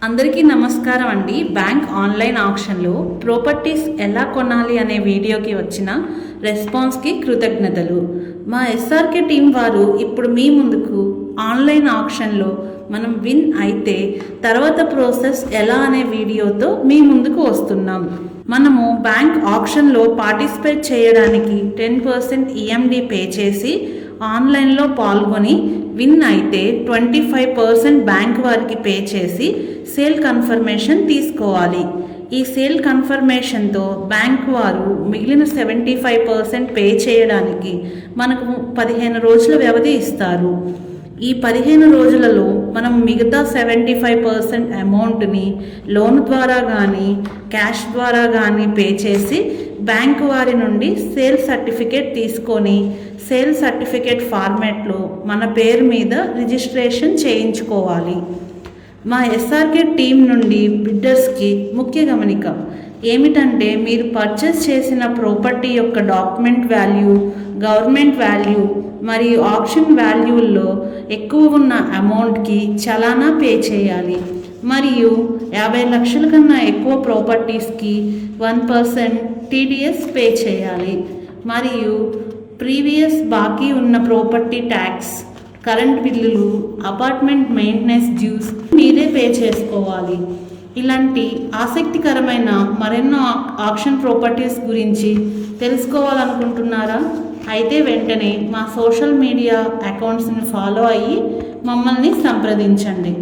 అందరికీ నమస్కారం అండి. బ్యాంక్ ఆన్లైన్ ఆక్షన్లో ప్రాపర్టీస్ ఎలా కొనాలి అనే వీడియోకి వచ్చిన రెస్పాన్స్కి కృతజ్ఞతలు. మా ఎస్ఆర్కే టీం వారు ఇప్పుడు మీ ముందుకు ఆన్లైన్ ఆక్షన్లో మనం విన్ అయితే తర్వాత ప్రాసెస్ ఎలా అనే వీడియోతో మీ ముందుకు వస్తున్నాం. మనము బ్యాంక్ ఆక్షన్లో పార్టిసిపేట్ చేయడానికి 10% ఈఎండి పే చేసి ఆన్లైన్లో పాల్గొని విన్ అయితే 25% బ్యాంక్ వారికి పే చేసి సేల్ కన్ఫర్మేషన్ తీసుకోవాలి. ఈ సేల్ కన్ఫర్మేషన్తో బ్యాంక్ వారు మిగిలిన 75% పే చేయడానికి మనకు 15 రోజుల వ్యవధి ఇస్తారు. ఈ 15 రోజులలో మనం మిగతా 75% అమౌంట్ని లోన్ ద్వారా కానీ క్యాష్ ద్వారా కానీ పే చేసి బ్యాంకు వారి నుండి సేల్ సర్టిఫికేట్ తీసుకొని సేల్ సర్టిఫికేట్ ఫార్మాట్లో మన పేరు మీద రిజిస్ట్రేషన్ చేయించుకోవాలి. మా ఎస్ఆర్కే టీం నుండి బిడ్డర్స్కి ముఖ్య గమనిక ఏమిటంటే, మీరు పర్చేస్ చేసిన ప్రాపర్టీ యొక్క డాక్యుమెంట్ వాల్యూ, గవర్నమెంట్ వాల్యూ మరియు ఆప్షన్ వాల్యూల్లో ఎక్కువ ఉన్న అమౌంట్కి చలానా పే చేయాలి. మరియు 50 లక్షల కన్నా ఎక్కువ ప్రాపర్టీస్కి 1% టీడీఎస్ పే చేయాలి. మరియు ప్రీవియస్ బాకీ ఉన్న ప్రాపర్టీ ట్యాక్స్, కరెంట్ బిల్లులు, అపార్ట్మెంట్ మెయింటెనెన్స్ డ్యూస్ మీరే పే చేసుకోవాలి. ఇలాంటి ఆసక్తికరమైన మరెన్నో ఆక్షన్ ప్రాపర్టీస్ గురించి తెలుసుకోవాలనుకుంటున్నారా? అయితే వెంటనే మా సోషల్ మీడియా అకౌంట్స్ని ఫాలో అయ్యి మమ్మల్ని సంప్రదించండి.